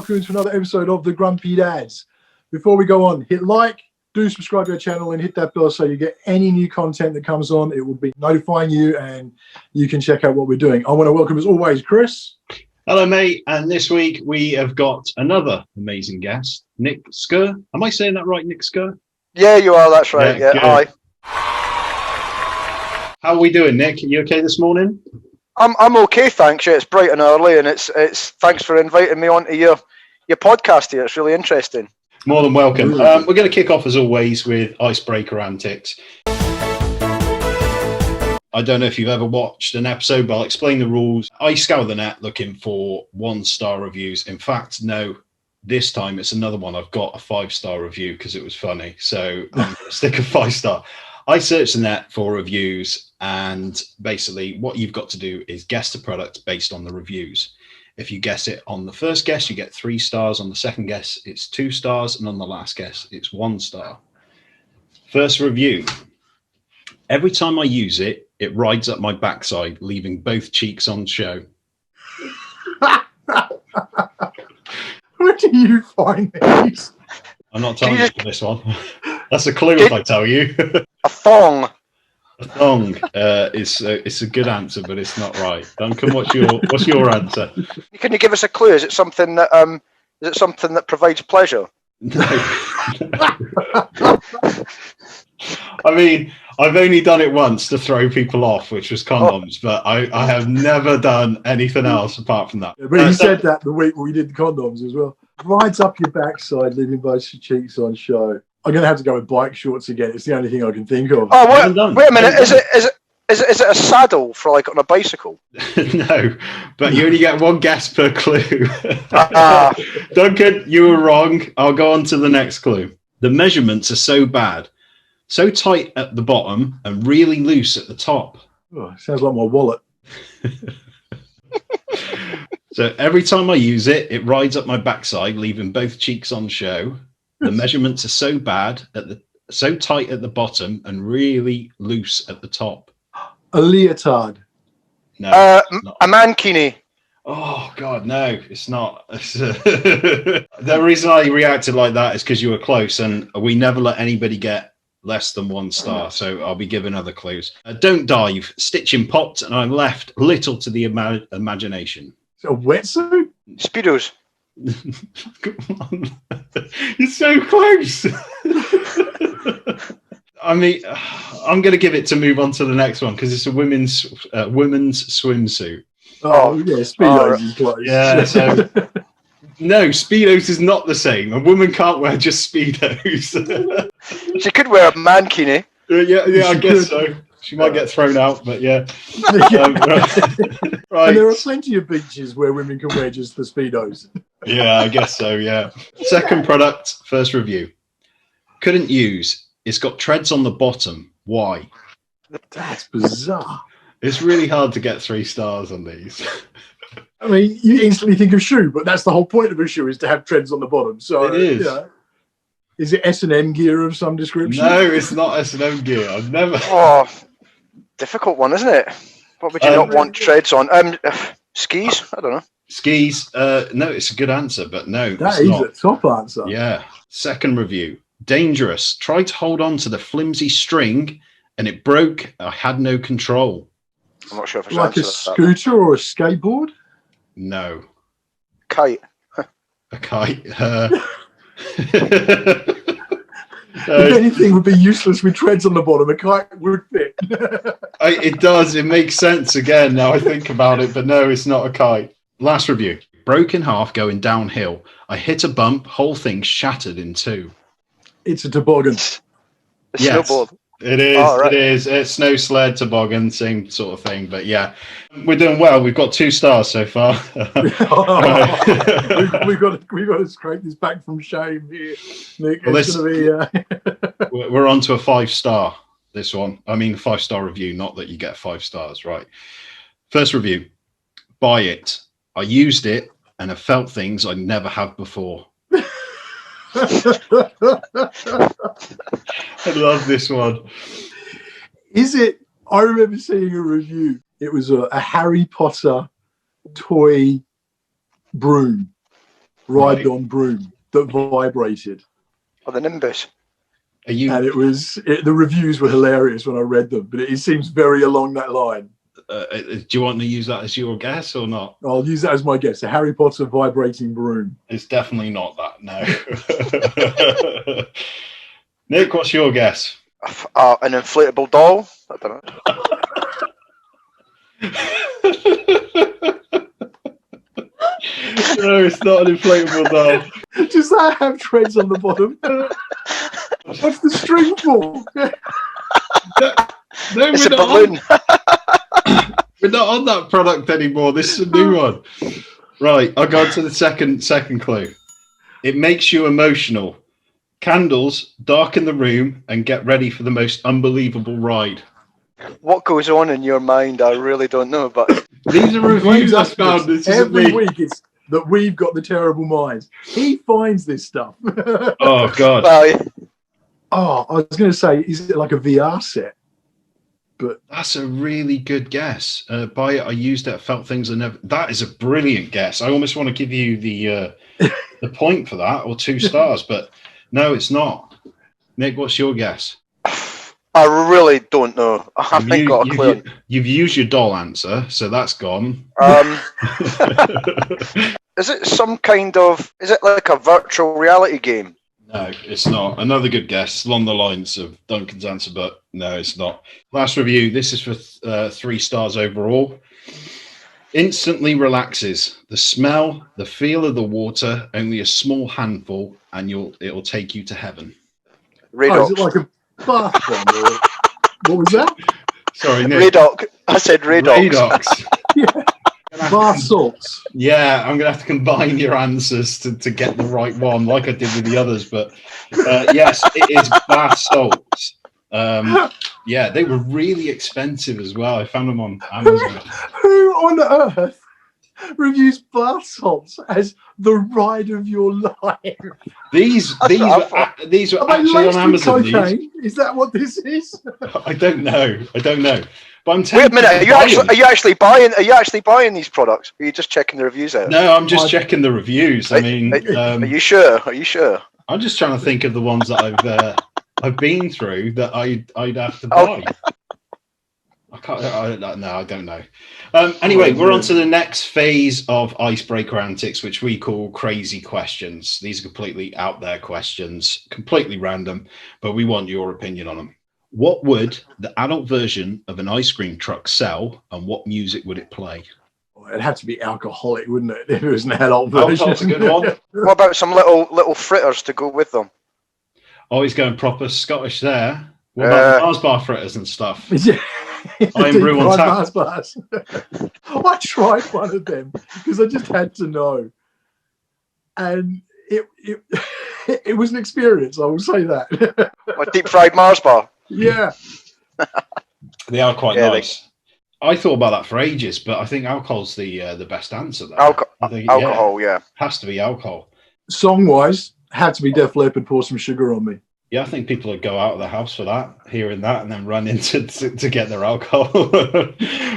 welcome to another episode of The Grumpy Dads. Before we go on, hit like, do subscribe to our channel and hit that bell so you get any new content that comes on. It will be notifying you and you can check out what we're doing. I want to welcome, as always, Chris. Hello, mate. And this week we have got another amazing guest, Nick Scurr. Am I saying that right, Nick Scurr? Yeah, you are. That's right. Yeah. Hi. How are we doing, Nick? Are you okay this morning? I'm okay, thanks. Yeah, it's bright and early, and it's thanks for inviting me onto your podcast here. It's really interesting. More than welcome. We're going to kick off as always with icebreaker antics. I don't know if you've ever watched an episode, but I'll explain the rules. I scour the net looking for 1-star reviews. In fact, no, this time it's another one. I've got a 5-star review because it was funny. So I'm going to stick a 5-star. I search the net for reviews, and basically what you've got to do is guess the product based on the reviews. If you guess it on the first guess, you get 3 stars. On the second guess, it's 2 stars. And on the last guess, it's 1 star. First review. Every time I use it, it rides up my backside, leaving both cheeks on show. Where do you find these? I'm not telling you for this one. That's a clue if I tell you. A thong. A thong. It's a good answer, but it's not right. Duncan, what's your answer? Can you give us a clue? Is it something that provides pleasure? No. I mean, I've only done it once to throw people off, which was condoms, but I have never done anything else apart from that. Yeah, but you said that the week we did the condoms as well. Rides up your backside, leaving both your cheeks on show. I'm going to have to go with bike shorts again. It's the only thing I can think of. Oh, wait a minute. Is it a saddle for like on a bicycle? No, but you only get one guess per clue. Duncan, you were wrong. I'll go on to the next clue. The measurements are so bad, so tight at the bottom and really loose at the top. Oh, sounds like my wallet. So every time I use it, it rides up my backside, leaving both cheeks on show. The measurements are so bad, so tight at the bottom and really loose at the top. A leotard. No. A mankini. Oh, God, no, it's not. The reason I reacted like that is because you were close, and we never let anybody get less than 1 star, so I'll be giving other clues. Don't dive, stitching popped, and I'm left little to the imagination. Is it a wetsuit? Speedos. Come on. You're so close. I mean, I'm going to give it to move on to the next one because it's a women's swimsuit. Oh, yeah, Speedos is close. Yeah, so no, Speedos is not the same. A woman can't wear just Speedos. She could wear a mankini. Yeah, I guess so. She might get thrown out, but yeah. Right. And there are plenty of beaches where women can wear just the Speedos. Yeah, I guess so, yeah. Second product, first review. Couldn't use. It's got treads on the bottom. Why? That's bizarre. It's really hard to get 3 stars on these. I mean, you instantly think of shoe, but that's the whole point of a shoe is to have treads on the bottom. So it is. Yeah. Is it S&M gear of some description? No, it's not S&M gear. I've never. Oh, difficult one, isn't it? What would you not want treads on? Skis? I don't know. Skis? No, it's a good answer, but no. That is a top answer. Yeah. Second review. Dangerous. Tried to hold on to the flimsy string and it broke. I had no control. I'm not sure if it's like a scooter or a skateboard? No. Kite. A kite. If anything would be useless with treads on the bottom, a kite would fit. It does. It makes sense again now I think about it, but no, it's not a kite. Last review. Broke in half going downhill. I hit a bump, whole thing shattered in 2. It's a toboggan. Yes, snowboard. It is. Oh, right. It is. It's snow sled, toboggan, same sort of thing. But yeah, we're doing well. We've got 2 stars so far. we've got to scrape this back from shame here, Nick. Well, we're on to a 5-star. This one. I mean, 5-star review. Not that you get 5 stars, right? First review. Buy it. I used it and I felt things I never have before. I love this one. Is it? I remember seeing a review. It was a Harry Potter toy broom. ride-on broom that vibrated. Or the Nimbus. Are you? And the reviews were hilarious when I read them, but it seems very along that line. Do you want to use that as your guess or not? I'll use that as my guess. A Harry Potter vibrating broom. It's definitely not that. No. Nick, what's your guess? An inflatable doll. I don't know. No, it's not an inflatable doll. Does that have treads on the bottom? What's the string for? No, It's a balloon. We're not on that product anymore. This is a new one. Right, I'll go on to the second clue. It makes you emotional. Candles, darken the room, and get ready for the most unbelievable ride. What goes on in your mind, I really don't know. But These are reviews I found. This every week. It's that we've got the terrible minds. He finds this stuff. Oh God. well, Oh, I was going to say, is it like a VR set? But that's a really good guess. Buy it. I used it. Felt things. I never. That is a brilliant guess. I almost want to give you the point for that, or 2 stars, but no, it's not. Nick, what's your guess? I really don't know. I haven't got a clue. You've used your doll answer, so that's gone. Is it some kind of? Is it like a virtual reality game? No, it's not. Another good guess along the lines of Duncan's answer, but no, it's not. Last review. This is for 3 stars overall. Instantly relaxes. The smell, the feel of the water, only a small handful, and it'll take you to heaven. Redox. Is it like a bath bomb? Or, what was that? Sorry, Nick. Redox. I said Redox. Redox. Yeah. Bath salts. Yeah, I'm gonna have to combine your answers to get the right one, like I did with the others. But yes, it is bath salts. Yeah, they were really expensive as well. I found them on Amazon. Who on earth reviews bath salts as the ride of your life? These were actually on Amazon. Is that what this is? I don't know. But I'm telling Wait a minute. Are you actually buying these products? Or are you just checking the reviews out? No, I'm just checking the reviews. I mean, are you sure? Are you sure? I'm just trying to think of the ones that I've been through that I'd have to buy. I don't know. Anyway, we're on to the next phase of icebreaker antics, which we call crazy questions. These are completely out there questions, completely random, but we want your opinion on them. What would the adult version of an ice cream truck sell, and what music would it play? It'd have to be alcoholic, wouldn't it? If it was an adult version. That's a good one. What about some little fritters to go with them? Oh, he's going proper Scottish there. What about the Mars bar fritters and stuff? Yeah. I'm Brew on Tap. Bars. I tried one of them because I just had to know, and it was an experience. I will say that. A deep fried Mars bar. Yeah, they are quite nice. I thought about that for ages, but I think alcohol's the best answer there. Alcohol, yeah. Has to be alcohol. Song wise, had to be Def Leppard, Pour Some Sugar on Me. Yeah, I think people would go out of the house for that, hearing that, and then run into to get their alcohol.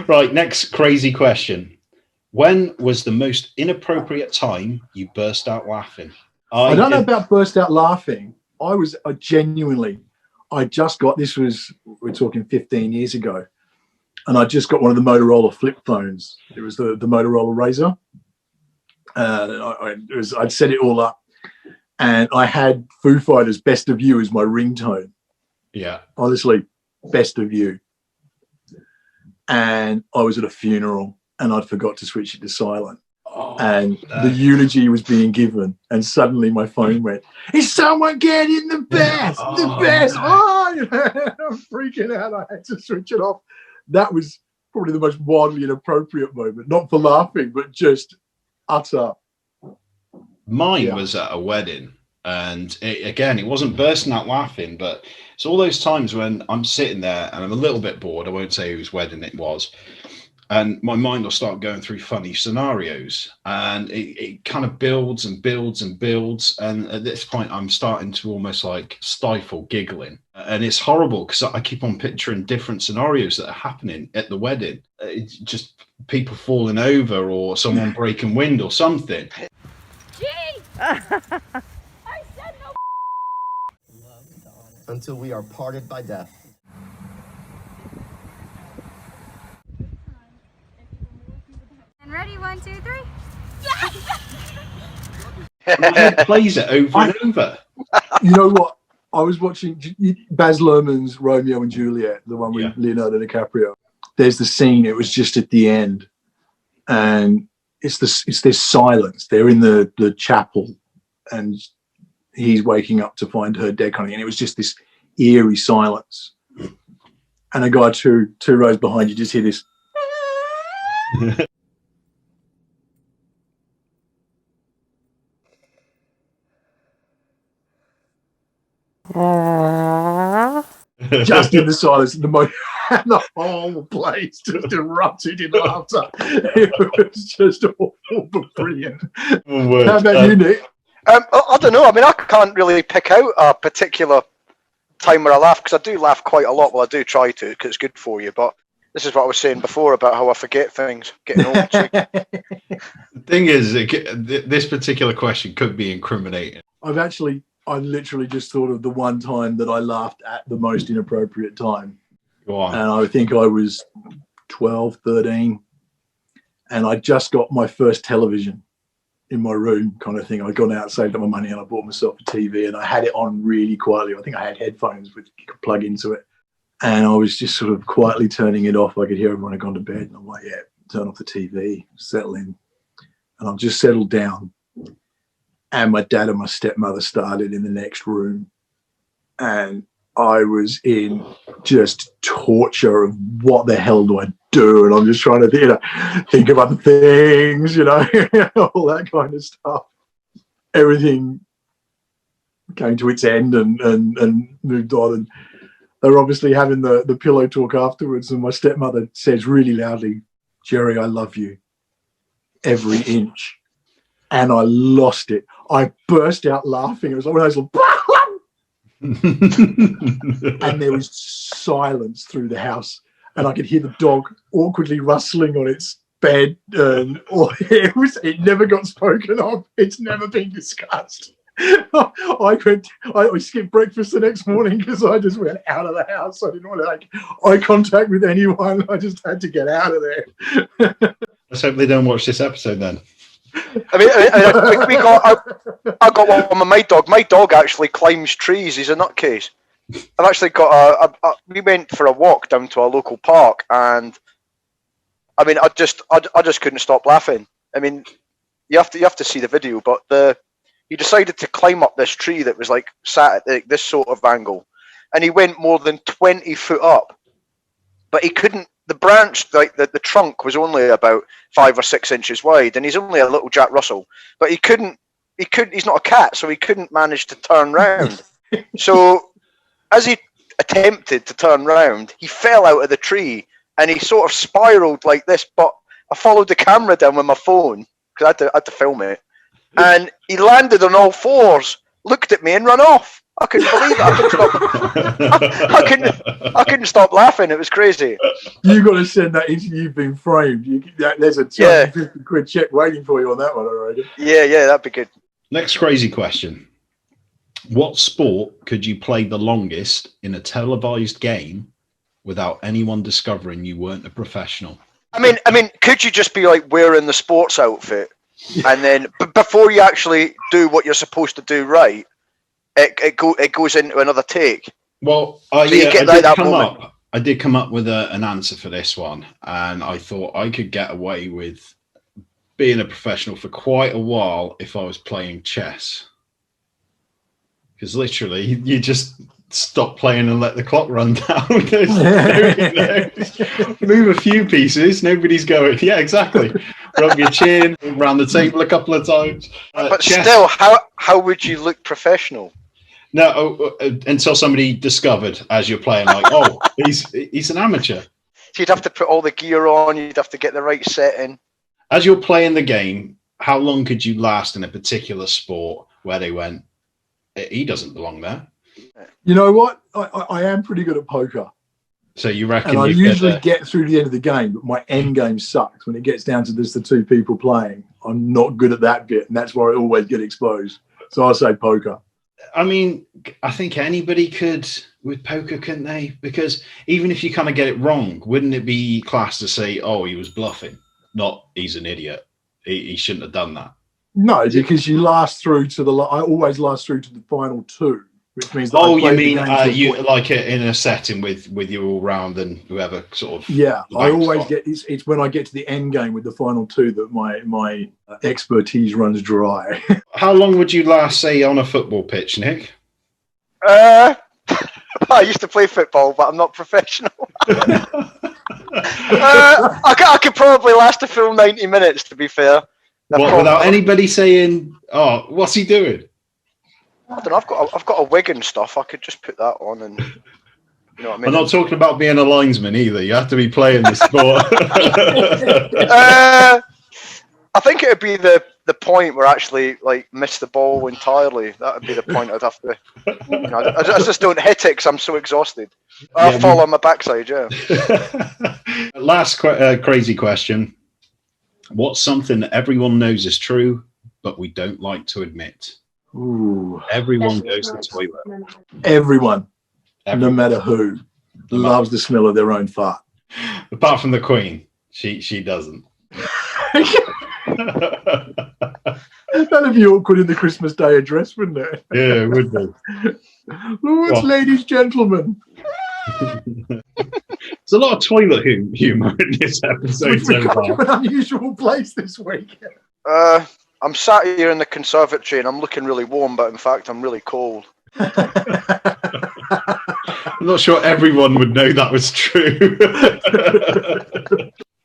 Right, next crazy question. When was the most inappropriate time you burst out laughing? I don't know about burst out laughing. I just got, we're talking 15 years ago, and I just got one of the Motorola flip phones. It was the Motorola Razr. I'd set it all up, and I had Foo Fighters' Best of You as my ringtone. Yeah. Honestly, Best of You. And I was at a funeral, and I'd forgot to switch it to silent. And the eulogy was being given, and suddenly my phone went, "Is someone getting the best? The best!" I'm freaking out. I had to switch it off. That was probably the most wildly inappropriate moment, not for laughing, but just utter. Mine was at a wedding, and it wasn't bursting out laughing, but it's all those times when I'm sitting there and I'm a little bit bored. I won't say whose wedding it was. And my mind will start going through funny scenarios, and it kind of builds and builds and builds. And at this point, I'm starting to almost like stifle giggling. And it's horrible because I keep on picturing different scenarios that are happening at the wedding. It's just people falling over or someone breaking wind or something. Gee, Until we are parted by death. And ready, 1, 2, 3. My head plays it over and over. You know what? I was watching Baz Luhrmann's Romeo and Juliet, the one with Leonardo DiCaprio. There's the scene, it was just at the end, and it's this silence. They're in the chapel, and he's waking up to find her dead kind of thing. And it was just this eerie silence. And a guy two rows behind you just hear this. Just in the silence, and the whole place just erupted in laughter. It was just awful but brilliant. How about you, Nick? I don't know. I mean, I can't really pick out a particular time where I laugh, because I do laugh quite a lot. Well, I do try to, because it's good for you. But this is what I was saying before about how I forget things getting old. The thing is, this particular question could be incriminating. I literally just thought of the one time that I laughed at the most inappropriate time. Go on. And I think I was 12, 13. And I just got my first television in my room kind of thing. I'd gone out, saved up my money, and I bought myself a TV, and I had it on really quietly. I think I had headphones which you could plug into it. And I was just sort of quietly turning it off. I could hear everyone had gone to bed. And I'm like, yeah, turn off the TV, settle in. And I've just settled down. And my dad and my stepmother started in the next room. And I was in just torture of what the hell do I do? And I'm just trying to think of other things, all that kind of stuff. Everything came to its end and moved on. And they were obviously having the pillow talk afterwards. And my stepmother says really loudly, "Jerry, I love you. Every inch." And I lost it. I burst out laughing. It was like one of those little and there was silence through the house. And I could hear the dog awkwardly rustling on its bed. And it never got spoken of. It's never been discussed. I skipped breakfast the next morning because I just went out of the house. I didn't want to make eye contact with anyone. I just had to get out of there. Let's hope they don't watch this episode then. I got one with my dog. My dog actually climbs trees. He's a nutcase. I've actually got we went for a walk down to a local park, and I mean, I just couldn't stop laughing. I mean, you have to see the video, but he decided to climb up this tree that was like sat at this sort of angle, and he went more than 20 foot up, but he couldn't. The branch, like the trunk, was only about 5 or 6 inches wide, and he's only a little Jack Russell. But he couldn't. He's not a cat, so he couldn't manage to turn round. So, as he attempted to turn round, he fell out of the tree, and he sort of spiraled like this. But I followed the camera down with my phone because I had to film it, and he landed on all fours, looked at me, and ran off. I couldn't believe it. I couldn't stop laughing. It was crazy. You got to send that into You've Been Framed. There's a 250 quid check waiting for you on that one already. Yeah, that'd be good. Next crazy question. What sport could you play the longest in a televised game without anyone discovering you weren't a professional? I mean, could you just be like wearing the sports outfit and then before you actually do what you're supposed to do right, it goes into another take? Well, I did come up with an answer for this one, and I thought I could get away with being a professional for quite a while if I was playing chess. Because literally, you just stop playing and let the clock run down. Move a few pieces, nobody's going. Yeah, exactly. Rub your chin around the table a couple of times. But chess. Still, how would you look professional? No, until somebody discovered as you're playing, like, oh, he's an amateur. So you'd have to put all the gear on. You'd have to get the right setting. As you're playing the game, how long could you last in a particular sport where they went, he doesn't belong there? You know what? I am pretty good at poker. So you reckon? And I you usually could, get through to the end of the game, but my end game sucks. When it gets down to just the two people playing, I'm not good at that bit, and that's where I always get exposed. So I say poker. I mean, I think anybody could with poker, couldn't they? Because even if you kind of get it wrong, wouldn't it be class to say, "Oh, he was bluffing," not "He's an idiot. He shouldn't have done that." No, because you last through to I always last through to the final two, which means that Oh, I you played mean the game to a you point. like it in a setting with you all round and whoever sort of? Yeah, I always on. get it's when I get to the end game with the final two that my expertise runs dry. How long would you last, say, on a football pitch, Nick? I used to play football, but I'm not professional. I could probably last a full 90 minutes, to be fair. What, without anybody saying, "Oh, what's he doing"? I don't know. I've got a wig and stuff. I could just put that on, and you know what I mean. I'm not talking about being a linesman either. You have to be playing the sport. I think it would be the point where I actually like miss the ball entirely. That would be the point I'd have to. You know, I just don't hit it because I'm so exhausted. I'll fall on my backside. Yeah. Last crazy question. What's something that everyone knows is true, but we don't like to admit? Ooh. Everyone goes to the toilet. Everyone, no matter who, loves the smell of their own fart. Apart from the Queen. She doesn't. That'd be awkward in the Christmas Day address, wouldn't it? Yeah, it would be. Lords, ladies, gentlemen. There's a lot of toilet humour in this episode so We've got far. to an unusual place this week. I'm sat here in the conservatory and I'm looking really warm, but in fact I'm really cold. I'm not sure everyone would know that was true.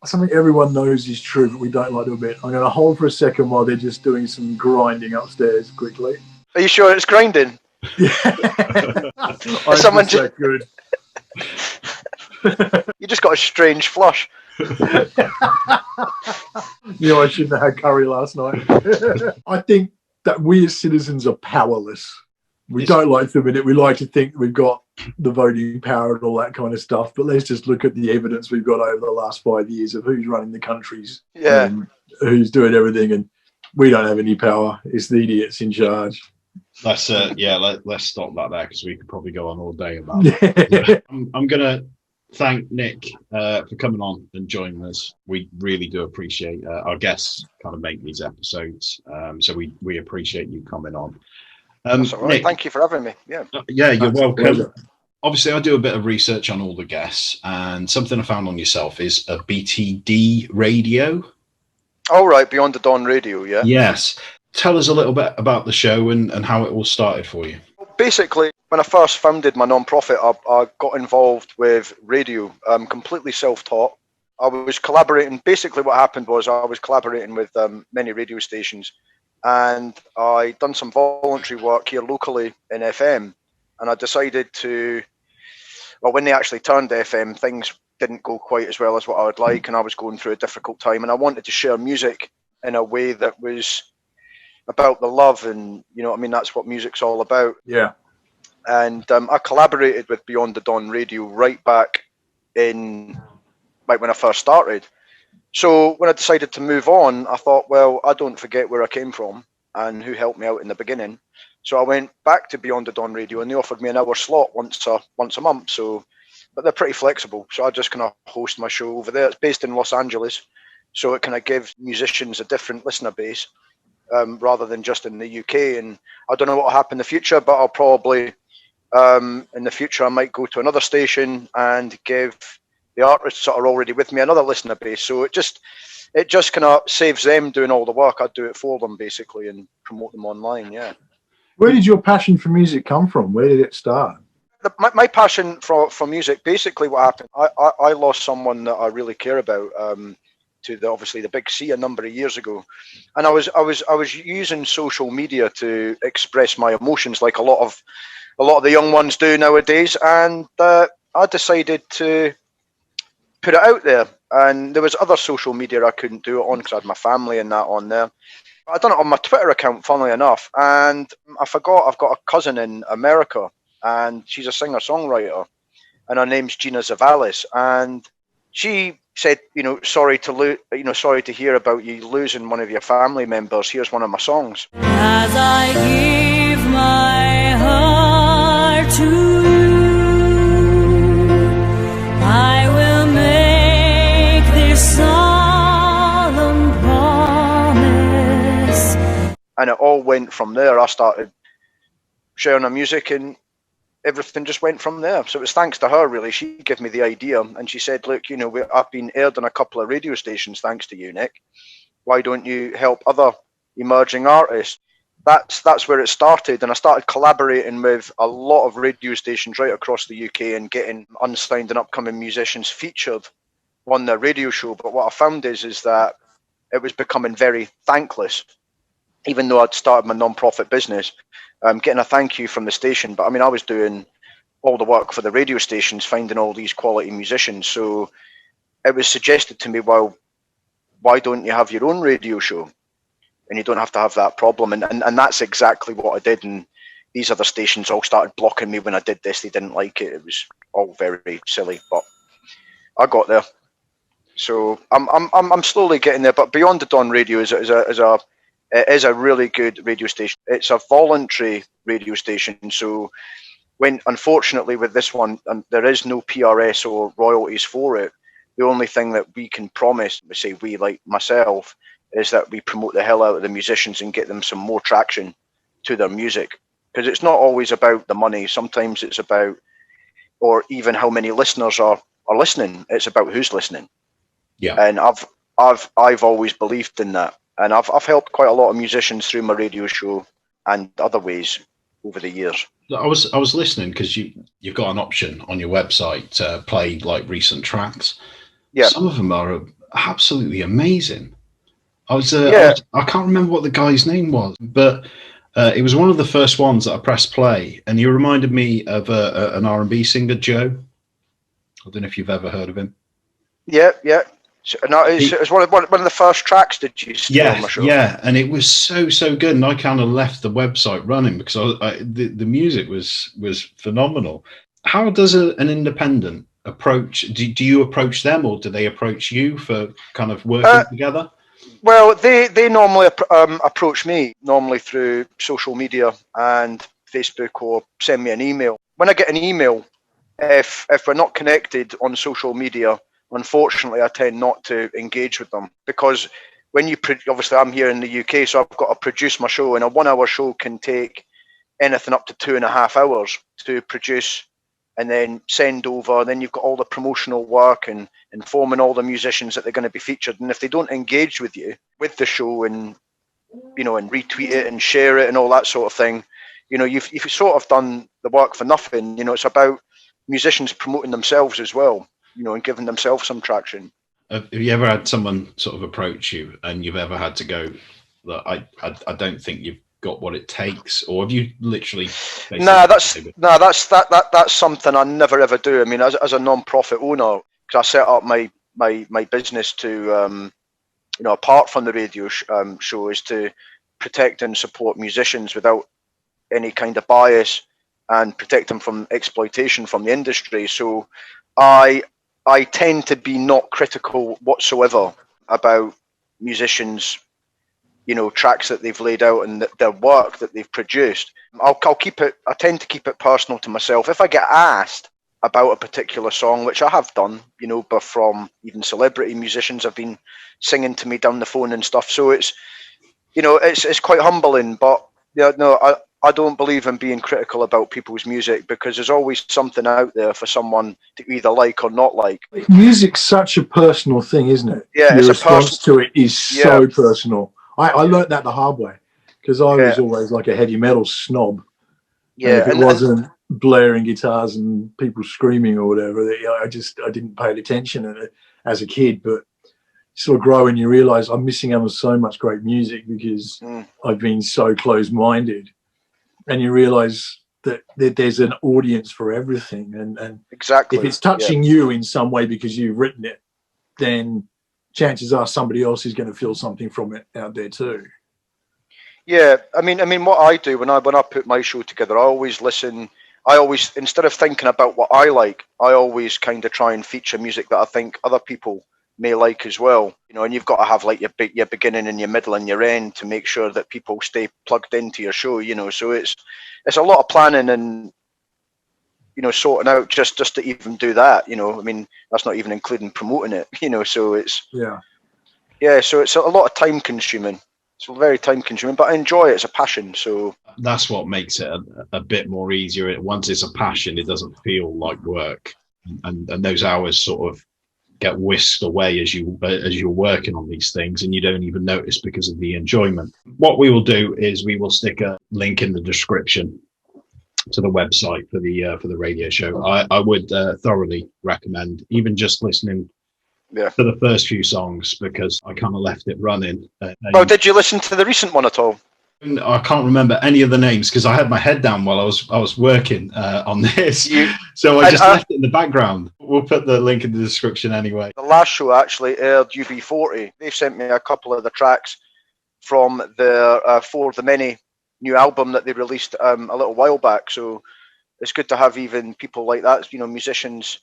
Something everyone knows is true, but we don't like to admit. I'm going to hold for a second while they're just doing some grinding upstairs quickly. Are you sure it's grinding? Yeah. Someone just good. You just got a strange flush. I shouldn't have had curry last night. I think that we as citizens are powerless. We don't like to admit it. We like to think we've got the voting power and all that kind of stuff. But let's just look at the evidence we've got over the last 5 years of who's running the countries, who's doing everything, and we don't have any power. It's the idiots in charge. Let's stop that there because we could probably go on all day about it. I'm gonna thank Nick for coming on and joining us. We really do appreciate our guests kind of make these episodes, so we appreciate you coming on. That's all right. Nick, thank you for having me. Yeah, you're welcome. Obviously, I do a bit of research on all the guests, and something I found on yourself is a BTD radio. All right, Beyond the Dawn Radio, yeah. Yes. Tell us a little bit about the show and how it all started for you. Basically, when I first founded my non-profit, I got involved with radio, completely self-taught. I was collaborating. Basically, what happened was I was collaborating with many radio stations, and I done some voluntary work here locally in FM. And I decided to, well, when they actually turned FM, things didn't go quite as well as what I would like, and I was going through a difficult time. And I wanted to share music in a way that was about the love, and you know what I mean, that's what music's all about. Yeah. And I collaborated with Beyond the Dawn Radio right back in, like when I first started. So when I decided to move on, I thought, well, I don't forget where I came from and who helped me out in the beginning. So I went back to Beyond the Dawn Radio, and they offered me an hour slot once a month. So, but they're pretty flexible. So I just kind of host my show over there. It's based in Los Angeles, so it kind of gives musicians a different listener base. Rather than just in the UK. And I don't know what will happen in the future, but I'll probably, in the future, I might go to another station and give the artists that are already with me another listener base. So it just kind of saves them doing all the work. I do it for them, basically, and promote them online, yeah. Where did your passion for music come from? Where did it start? My passion for music, basically what happened, I lost someone that I really care about, to obviously the big C a number of years ago, and I was using social media to express my emotions like a lot of the young ones do nowadays, and I decided to put it out there. And there was other social media I couldn't do it on because I had my family and that on there. I done it on my Twitter account, funnily enough, and I forgot I've got a cousin in America, and she's a singer-songwriter. and her name's Gina Zavalis, and she said, sorry to hear about you losing one of your family members. Here's one of my songs. As I give my heart to you, I will make this solemn promise. And it all went from there. I started sharing her music, and everything just went from there. So it was thanks to her, really. She gave me the idea, and she said, look, I've been aired on a couple of radio stations thanks to you, Nick. Why don't you help other emerging artists? That's where it started, and I started collaborating with a lot of radio stations right across the UK and getting unsigned and upcoming musicians featured on their radio show. But what I found is that it was becoming very thankless, even though I'd started my non-profit business. Getting a thank you from the station, but I mean, I was doing all the work for the radio stations, finding all these quality musicians. So it was suggested to me, well, why don't you have your own radio show? And you don't have to have that problem. And that's exactly what I did. And these other stations all started blocking me when I did this. They didn't like it. It was all very silly, but I got there. So I'm slowly getting there. But Beyond the Dawn Radio is a really good radio station. It's a voluntary radio station. So unfortunately with this one, there is no PRS or royalties for it. The only thing that we can promise, we like myself, is that we promote the hell out of the musicians and get them some more traction to their music. Because it's not always about the money. Sometimes it's about, or even how many listeners are listening. It's about who's listening. Yeah. And I've always believed in that. And I've helped quite a lot of musicians through my radio show and other ways over the years. I was listening because you've got an option on your website to play like recent tracks. Yeah. Some of them are absolutely amazing. I can't remember what the guy's name was, but it was one of the first ones that I pressed play, and you reminded me of an R&B singer, Joe. I don't know if you've ever heard of him. Yeah. No, it's one of the first tracks that you see on my show. Yeah, and it was so good, and I kind of left the website running because the music was phenomenal. How does an independent approach? Do you approach them, or do they approach you for kind of working together? Well, they normally approach me, normally through social media and Facebook, or send me an email. When I get an email, if we're not connected on social media, unfortunately, I tend not to engage with them, because when you obviously I'm here in the UK, so I've got to produce my show, and a 1 hour show can take anything up to 2.5 hours to produce and then send over. Then you've got all the promotional work and informing all the musicians that they're going to be featured. And if they don't engage with you with the show and and retweet it and share it and all that sort of thing, you've sort of done the work for nothing. It's about musicians promoting themselves as well, and giving themselves some traction. Have you ever had someone sort of approach you and you've ever had to go, look, I don't think you've got what it takes, or have you literally? That's something I never ever do. I mean, as a non-profit owner, because I set up my business to, apart from the radio show, is to protect and support musicians without any kind of bias and protect them from exploitation from the industry. So I tend to be not critical whatsoever about musicians, tracks that they've laid out and their work that they've produced. I tend to keep it personal to myself. If I get asked about a particular song, which I have done, but from even celebrity musicians have been singing to me down the phone and stuff. So it's quite humbling, but I don't believe in being critical about people's music, because there's always something out there for someone to either like or not like. Music's such a personal thing, isn't it? Yeah, Your response to it is so personal. I learned that the hard way, because I was always like a heavy metal snob. Yeah, and if it wasn't blaring guitars and people screaming or whatever, I didn't pay attention as a kid. But sort of grow and you realise I'm missing out on so much great music because I've been so closed-minded. And you realise that there's an audience for everything, and exactly, if it's touching you in some way because you've written it, then chances are somebody else is going to feel something from it out there too. Yeah, I mean, what I do when I put my show together, I always listen. I always, instead of thinking about what I like, I always kind of try and feature music that I think other people may like as well. You know, and you've got to have like your beginning and your middle and your end to make sure that people stay plugged into your show. You know, so it's a lot of planning and, you know, sorting out just to even do that. You know, I mean, that's not even including promoting it. You know, so it's so it's a lot of time consuming. It's very time consuming, but I enjoy it. It's a passion. So that's what makes it a bit more easier. Once it's a passion, it doesn't feel like work, and those hours sort of get whisked away as you're working on these things, and you don't even notice because of the enjoyment. What we will do is we will stick a link in the description to the website for the radio show. I would thoroughly recommend even just listening for the first few songs, because I kind of left it running. Oh, did you listen to the recent one at all? I can't remember any of the names because I had my head down while I was working on this, so I just left it in the background. We'll put the link in the description anyway. The last show actually aired UB40. They've sent me a couple of the tracks from their For the Many new album that they released a little while back. So it's good to have even people like that, you know, musicians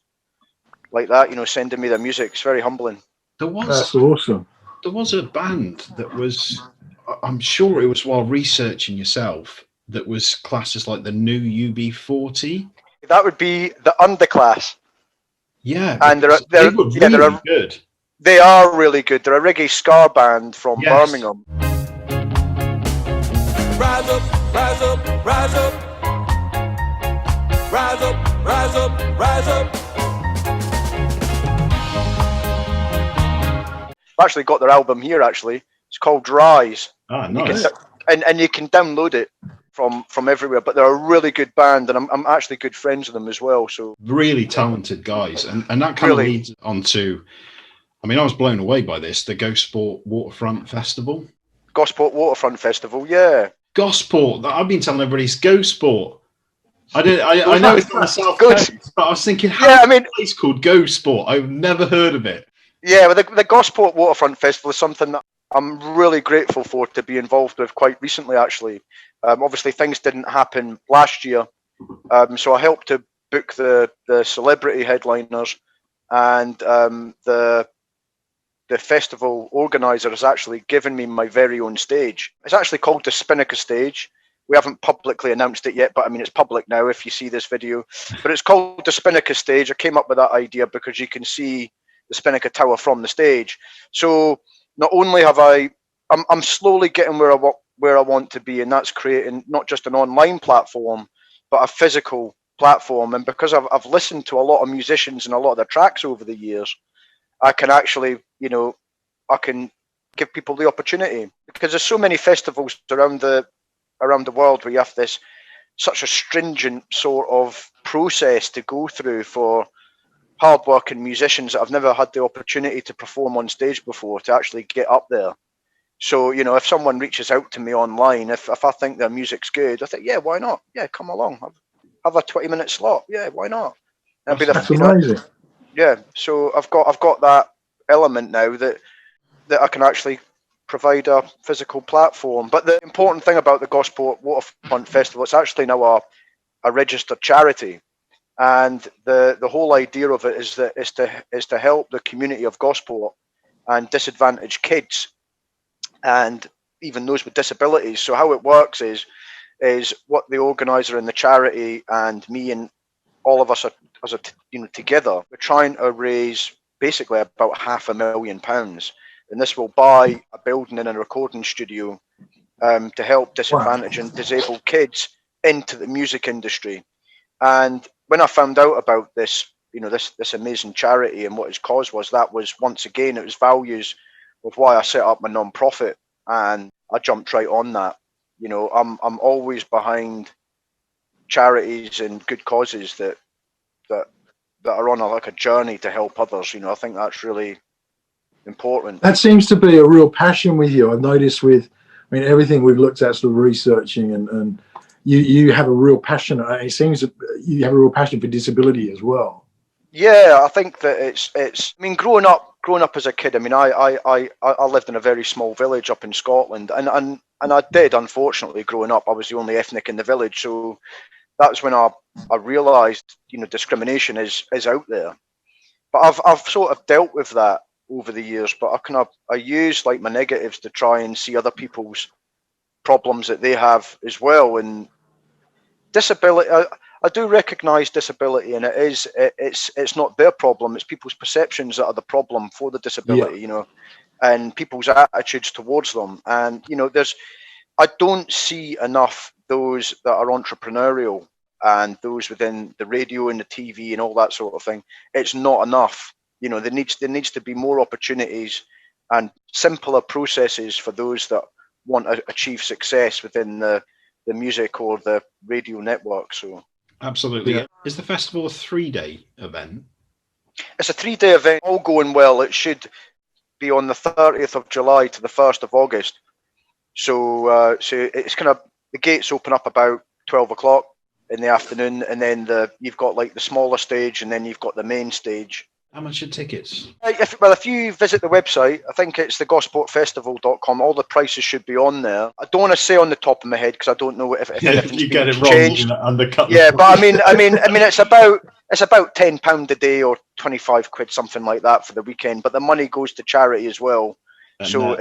like that, you know, sending me their music. It's very humbling. That's awesome. There was a band that was, I'm sure it was while researching yourself, that was classed as like the new UB40. That would be the Underclass. Yeah, and they were really good. They are really good. They're a reggae ska band from Birmingham. Rise up, rise up, rise up. Rise up, rise up, rise up. I've actually got their album here, actually. It's called Rise. Ah, nice. And you can download it from everywhere, but they're a really good band, and I'm actually good friends with them as well. So really talented guys, and that kind of leads on to, I mean, I was blown away by this, the Gosport Waterfront Festival. Gosport Waterfront Festival, yeah. Gosport, I've been telling everybody it's Gosport. I know it's on the South Coast, but I was thinking, I mean, a place called Gosport? I've never heard of it. Yeah, well, the Gosport Waterfront Festival is something that I'm really grateful for to be involved with quite recently, actually. Obviously, things didn't happen last year, so I helped to book the celebrity headliners, and the festival organizer has actually given me my very own stage. It's actually called the Spinnaker Stage. We haven't publicly announced it yet, but I mean, it's public now if you see this video. But it's called the Spinnaker Stage. I came up with that idea because you can see the Spinnaker Tower from the stage. So not only have I'm slowly getting where I want to be, and that's creating not just an online platform, but a physical platform. And because I've listened to a lot of musicians and a lot of their tracks over the years, I can actually, you know, I can give people the opportunity, because there's so many festivals around the world where you have this such a stringent sort of process to go through for hard-working musicians that have never had the opportunity to perform on stage before to actually get up there. So, you know, if someone reaches out to me online, if I think their music's good, I think, yeah, why not? Yeah, come along, have a 20-minute slot. Yeah, why not? That's amazing. Yeah, so I've got that element now that I can actually provide a physical platform. But the important thing about the Gosport Waterfront Festival, it's actually now a registered charity, and the whole idea of it is to help the community of Gosport and disadvantaged kids, and even those with disabilities. So how it works is what the organizer and the charity and me and all of us are together. We're trying to raise basically about £500,000, and this will buy a building and a recording studio to help disadvantaged and disabled kids into the music industry. And when I found out about this, you know, this amazing charity and what its cause was, that was, once again, it was values of why I set up my non-profit, and I jumped right on that. You know, I'm always behind charities and good causes that are on a journey to help others. You know, I think that's really important. That seems to be a real passion with you. I've noticed with, I mean, everything we've looked at, sort of researching, and you have a real passion. It seems that you have a real passion for disability as well. Yeah, I think that it's. I mean, growing up as a kid. I mean, I lived in a very small village up in Scotland, and I did, unfortunately, growing up, I was the only ethnic in the village. So that's when I realised, discrimination is out there. But I've sort of dealt with that over the years. But I use like my negatives to try and see other people's problems that they have as well. And disability, I do recognise disability, and it's not their problem. It's people's perceptions that are the problem for the disability, and people's attitudes towards them. And I don't see enough those that are entrepreneurial and those within the radio and the TV and all that sort of thing. It's not enough. There needs to be more opportunities and simpler processes for those that want to achieve success within the music or the radio network. So absolutely. Yeah. Is the festival a 3-day event? It's a 3-day event. All going well, it should be on the 30th of July to the 1st of August. So it's kind of, the gates open up about 12 o'clock in the afternoon, and then you've got like the smaller stage, and then you've got the main stage. How much are tickets? If you visit the website, I think it's the gosportfestival.com, all the prices should be on there. I don't want to say on the top of my head because I don't know if anything's you get it changed. Wrong, undercut. Yeah, but I mean, it's about £10 a day or 25 quid, something like that for the weekend. But the money goes to charity as well. And so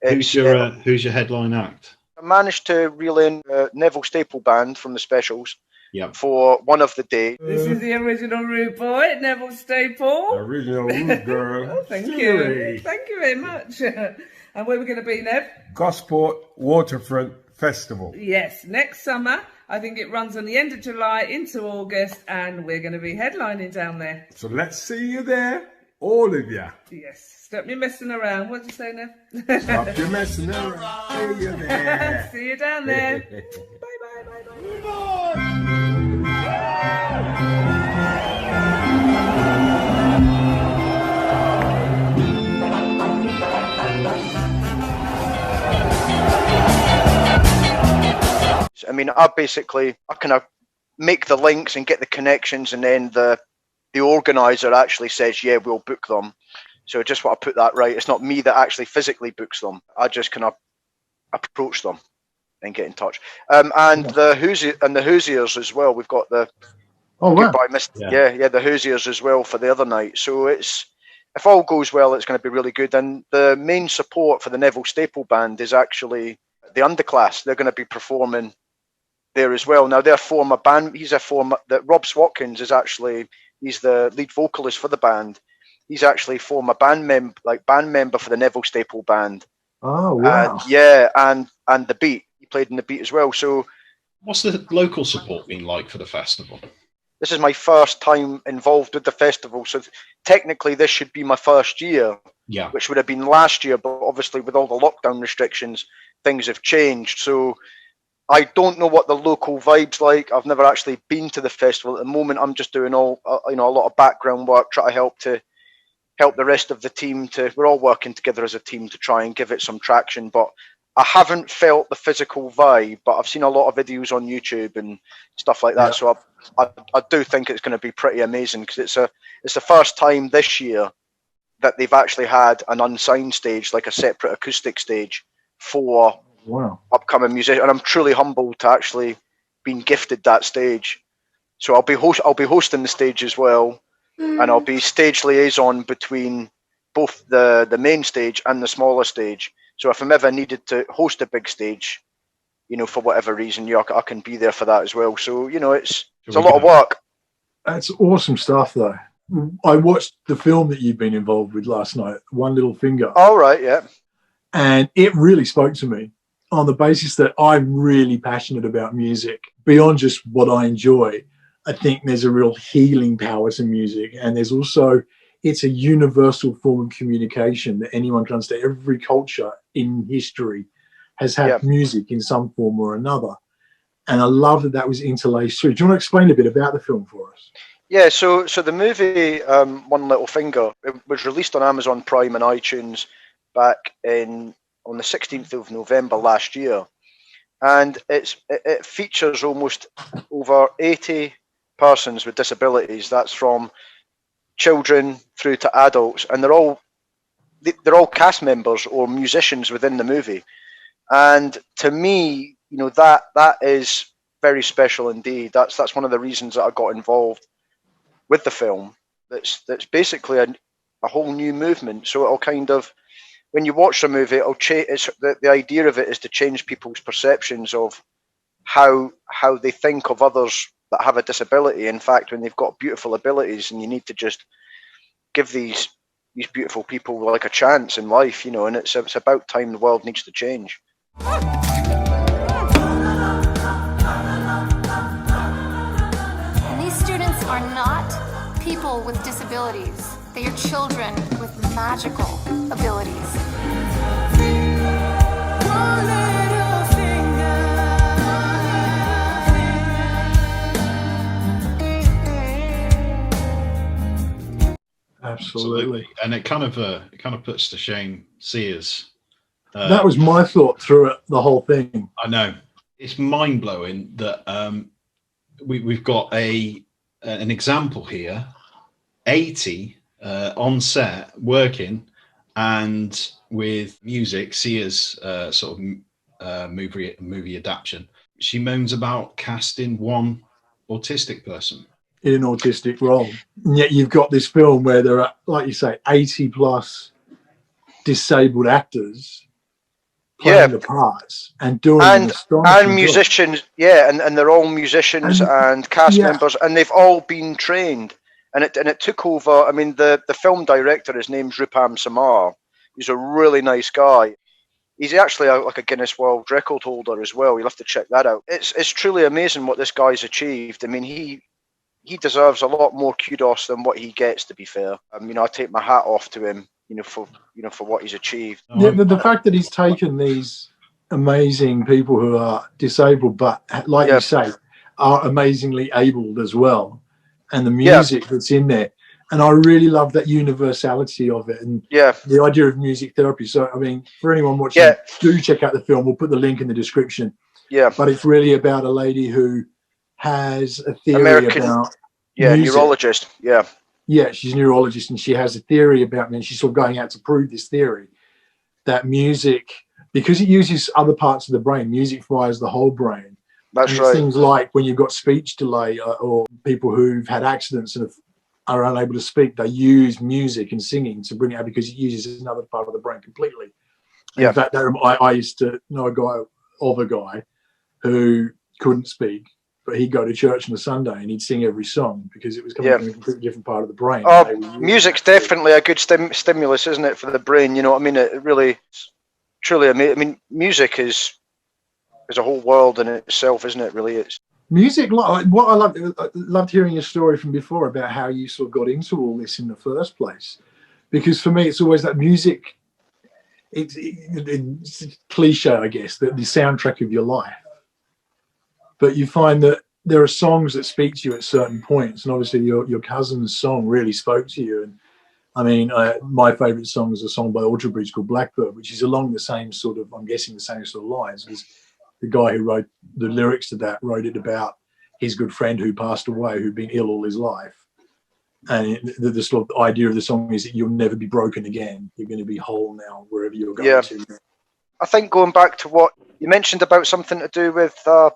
who's your headline act? I managed to reel in Neville Staple Band from the Specials. Yep. For one of the day. This is the original rude boy, Neville Staple. Original rude girl. Oh, thank you. Thank you very much. And where are we going to be, Nev? Gosport Waterfront Festival. Yes, next summer. I think it runs on the end of July into August, and we're going to be headlining down there. So let's see you there, all of you. Yes. Stop your messing around. What'd you say, Nev? Stop your messing around. See you there. See you down there. Bye, bye, bye, bye. I mean, I kind of make the links and get the connections, and then the organizer actually says, yeah, we'll book them. So I just want to put that right. It's not me that actually physically books them. I just kind of approach them and get in touch. And the Hoosiers as well. We've got the Goodbye Mist. Yeah, the Hoosiers as well for the other night. So if all goes well, it's going to be really good. And the main support for the Neville Staple Band is actually the Underclass. They're going to be performing there as well. Now, their former band, Rob Swatkins he's the lead vocalist for the band. He's actually former band member for the Neville Staple Band. Oh, wow. And the Beat. He played in the Beat as well. So, what's the local support been like for the festival? This is my first time involved with the festival. So technically this should be my first year, which would have been last year. But obviously with all the lockdown restrictions, things have changed. So I don't know what the local vibe's like. I've never actually been to the festival. At the moment, I'm just doing a lot of background work, try to help the rest of the team we're all working together as a team to try and give it some traction. But I haven't felt the physical vibe, but I've seen a lot of videos on YouTube and stuff like that. Yeah. So I do think it's going to be pretty amazing, because it's the first time this year that they've actually had an unsigned stage, like a separate acoustic stage for upcoming musicians. And I'm truly humbled to actually been gifted that stage. So I'll be hosting the stage as well, and I'll be stage liaison between both the main stage and the smaller stage. So if I'm ever needed to host a big stage, for whatever reason, I can be there for that as well. So, it's a lot of work. That's awesome stuff, though. I watched the film that you've been involved with last night, One Little Finger. All right, yeah. And it really spoke to me on the basis that I'm really passionate about music. Beyond just what I enjoy, I think there's a real healing power to music. And there's also, it's a universal form of communication that anyone can understand. Every culture in history has had music in some form or another. And I love that was interlaced through. Do you want to explain a bit about the film for us? Yeah, so the movie One Little Finger, it was released on Amazon Prime and iTunes back on the 16th of November last year. And it features almost over 80 persons with disabilities. That's from children through to adults, and they're all cast members or musicians within the movie. And to me, that is very special indeed. That's one of the reasons that I got involved with the film. That's basically a whole new movement. So it'll kind of, when you watch the movie, it'll change. The idea of it is to change people's perceptions of how they think of others that have a disability. In fact, when they've got beautiful abilities, and you need to just give these beautiful people like a chance in life, you know. And it's about time the world needs to change. And these students are not people with disabilities. They are children with magical abilities. Absolutely. And it kind of puts to shame Sears. That was my thought through it, the whole thing. I know. It's mind-blowing that we've got an example here, 80 on set working, and with music, Sears sort of movie adaptation. She moans about casting one autistic person in an autistic role. And yet you've got this film where there are, like you say, 80 plus disabled actors playing the parts and doing and musicians, and they're all musicians and cast members, and they've all been trained. And it took over. I mean, the film director, his name's Rupam Samar. He's a really nice guy. He's actually like a Guinness World Record holder as well. You'll have to check that out. It's truly amazing what this guy's achieved. I mean, he deserves a lot more kudos than what he gets, to be fair. I take my hat off to him, for what he's achieved. Yeah, the fact that he's taken these amazing people who are disabled, but like you say, are amazingly abled as well, and the music that's in there. And I really love that universality of it, and the idea of music therapy. So, I mean, for anyone watching, do check out the film. We'll put the link in the description. Yeah. But it's really about a lady who has a theory about music. Neurologist. Yeah, she's a neurologist, and she has a theory about me, and she's sort of going out to prove this theory that music, because it uses other parts of the brain, music fires the whole brain. That's right. Things like when you've got speech delay or people who've had accidents and are unable to speak, they use music and singing to bring it out because it uses another part of the brain completely. In fact, I used to know a guy who couldn't speak, but he'd go to church on a Sunday and he'd sing every song because it was coming from a completely different part of the brain. Oh, music's definitely a good stimulus, isn't it, for the brain? You know what I mean? It really, truly amazing. I mean, music is a whole world in itself, isn't it? Really, it's music. What I loved hearing your story from before about how you sort of got into all this in the first place, because for me, it's always that music. It's cliche, I guess, the soundtrack of your life. But you find that there are songs that speak to you at certain points, and obviously your cousin's song really spoke to you. And I mean, my favourite song is a song by Ultra Bridge called Blackbird, which is along the same sort of, I'm guessing, the same sort of lines. Because the guy who wrote the lyrics to that wrote it about his good friend who passed away, who'd been ill all his life. And the sort of idea of the song is that you'll never be broken again. You're going to be whole now, wherever you're going to. I think going back to what you mentioned about something to do with a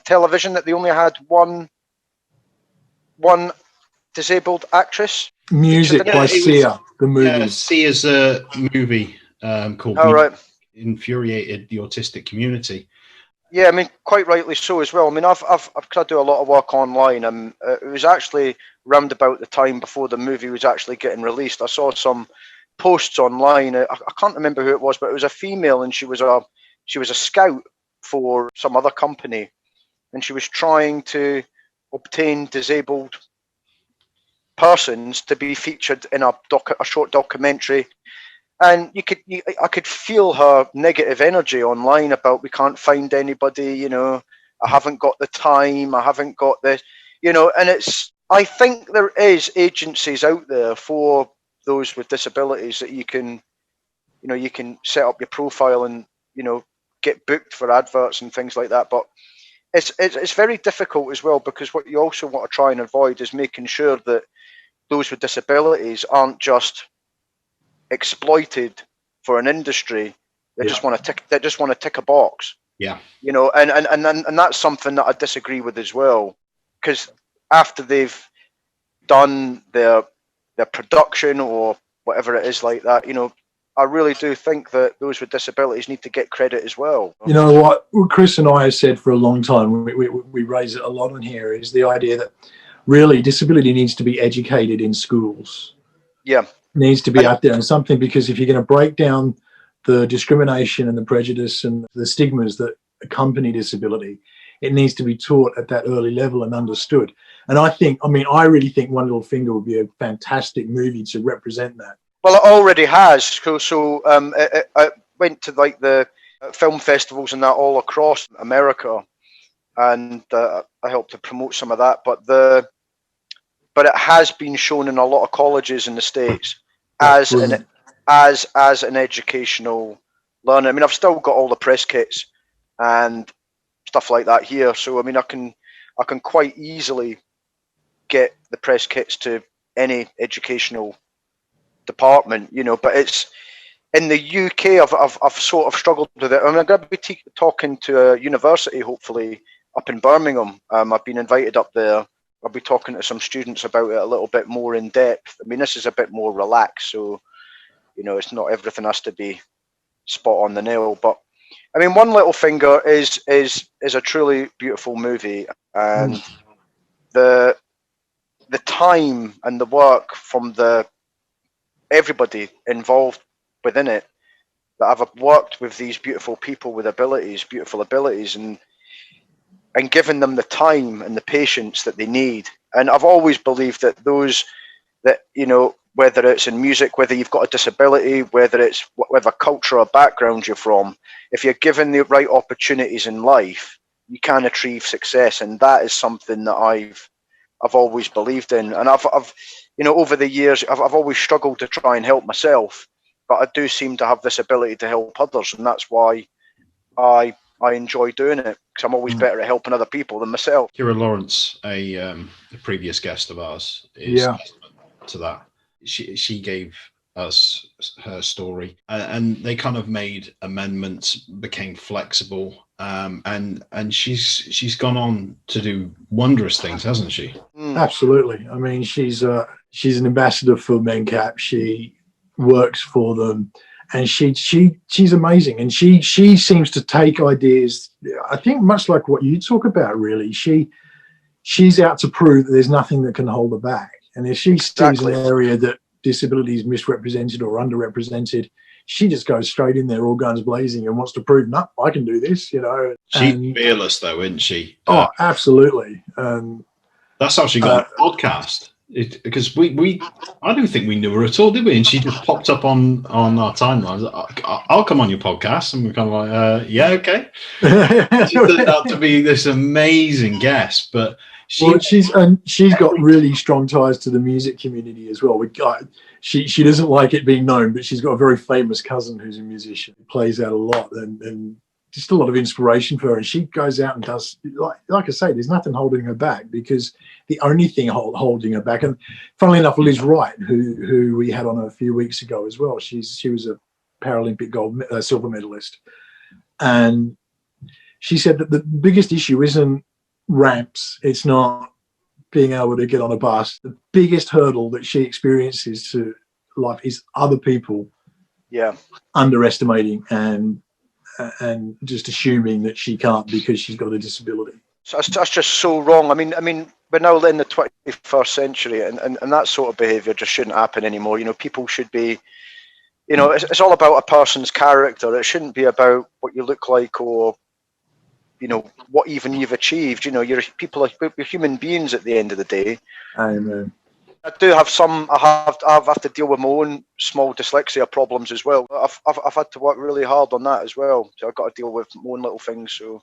television, that they only had one disabled actress. Music by Sia, the movie. Sia's a movie called infuriated the autistic community. Yeah, I mean, quite rightly so as well. I mean, I've I do a lot of work online, and it was actually round about the time before the movie was actually getting released. I saw some posts online. I can't remember who it was, but it was a female, and she was a scout for some other company, and she was trying to obtain disabled persons to be featured in a short documentary. And I could feel her negative energy online about, we can't find anybody, I haven't got the time, I haven't got this, and I think there is agencies out there for those with disabilities that you can set up your profile and, get booked for adverts and things like that. But it's very difficult as well, because what you also want to try and avoid is making sure that those with disabilities aren't just exploited for an industry. They just want to tick a box. Yeah. You know, and that's something that I disagree with as well, because after they've done their production or whatever it is like that, you know, I really do think that those with disabilities need to get credit as well. You know what Chris and I have said for a long time, we raise it a lot on here, is the idea that really disability needs to be educated in schools. Yeah. Needs to be out there and something, because if you're going to break down the discrimination and the prejudice and the stigmas that accompany disability, it needs to be taught at that early level and understood. And I really think One Little Finger would be a fantastic movie to represent that. Well, it already has. So it went to like the film festivals and that all across America, and I helped to promote some of that. But it has been shown in a lot of colleges in the States as an educational learner. I mean, I've still got all the press kits and stuff like that here. So I mean, I can quite easily get the press kits to any educational department, you know. But it's in the UK. I've sort of struggled with it. I mean, I'm going to be talking to a university, hopefully up in Birmingham. I've been invited up there. I'll be talking to some students about it a little bit more in depth. I mean, this is a bit more relaxed, so you know, it's not everything has to be spot on the nail. But I mean, One Little Finger is a truly beautiful movie, and the time and the work from everybody involved within it, that I've worked with these beautiful people with beautiful abilities, and given them the time and the patience that they need. And I've always believed that you know, whether it's in music, whether you've got a disability, whether it's whatever culture or background you're from, if you're given the right opportunities in life, you can achieve success. And that is something that I've always believed in. And I've you know, over the years, I've always struggled to try and help myself, but I do seem to have this ability to help others, and that's why I enjoy doing it, because I'm always better at helping other people than myself. Kira Lawrence, a previous guest of ours, is to that. She gave us her story, and they kind of made amendments, became flexible, and she's gone on to do wondrous things, hasn't she? Absolutely. I mean, she's an ambassador for MenCap. She works for them, and she's amazing. And she seems to take ideas, I think, much like what you talk about. Really, she's out to prove that there's nothing that can hold her back. And if she sees an area that disability is misrepresented or underrepresented, she just goes straight in there, all guns blazing, and wants to prove, no, I can do this, you know. She's fearless, though, isn't she? Oh, absolutely. That's how she got a podcast. Because I don't think we knew her at all, did we? And she just popped up on our timelines. I'll come on your podcast, and we're kind of like, yeah, okay. She turned out to be this amazing guest, but she's got really strong ties to the music community as well. She doesn't like it being known, but she's got a very famous cousin who's a musician, who plays out a lot, and just a lot of inspiration for her. And she goes out and does, like I say, there's nothing holding her back, because the only thing holding her back, and funnily enough, Liz Wright, who we had on a few weeks ago as well, she was a Paralympic silver medalist, and she said that the biggest issue isn't ramps, it's not being able to get on a bus. The biggest hurdle that she experiences to life is other people underestimating and just assuming that she can't because she's got a disability. So that's just so wrong. I mean, we're now in the 21st century, and that sort of behaviour just shouldn't happen anymore. You know, people should be, you know, it's all about a person's character. It shouldn't be about what you look like or, you know, what even you've achieved. You know, you're human beings at the end of the day. Amen. I do have I've had to deal with my own small dyslexia problems as well. I've had to work really hard on that as well. So I've got to deal with my own little things. So,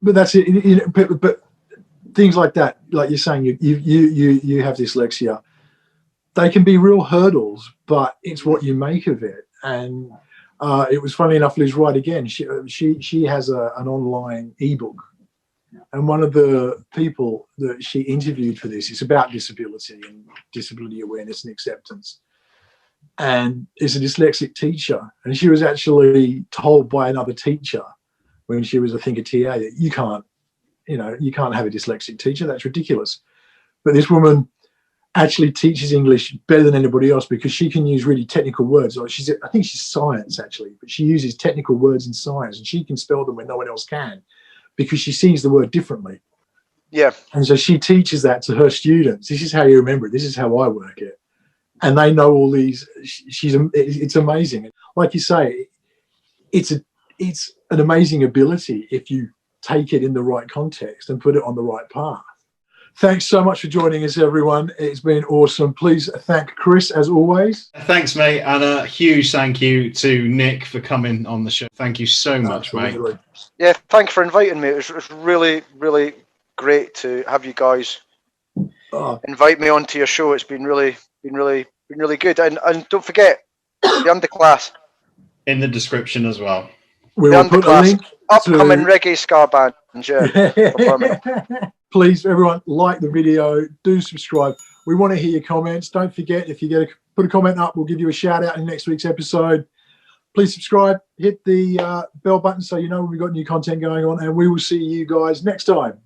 but that's it. You know, but things like that, like you're saying, you have dyslexia. They can be real hurdles, but it's what you make of it. And it was funny enough, Liz Wright again. She has an online ebook. And one of the people that she interviewed for this is about disability and disability awareness and acceptance. And is a dyslexic teacher. And she was actually told by another teacher when she was, I think, a TA, that you can't have a dyslexic teacher. That's ridiculous. But this woman actually teaches English better than anybody else because she can use really technical words. Like I think she's science actually, but she uses technical words in science and she can spell them when no one else can because she sees the word differently. Yeah. And so she teaches that to her students. This is how you remember it. This is how I work it. And they know all these. It's amazing. Like you say, it's an amazing ability if you take it in the right context and put it on the right path. Thanks so much for joining us, everyone. It's been awesome. Please thank Chris, as always. Thanks, mate. And a huge thank you to Nick for coming on the show. Thank you so much, Absolutely. mate. Yeah, thanks for inviting me. It was really, really great to have you guys invite me onto your show. It's been really good. And don't forget the underclass In the description as well. We will put a link upcoming reggae ska band. Yeah. Please, everyone, like the video, do subscribe. We want to hear your comments. Don't forget, if you put a comment up, we'll give you a shout out in next week's episode. Please subscribe, hit the bell button so you know when we've got new content going on, and we will see you guys next time.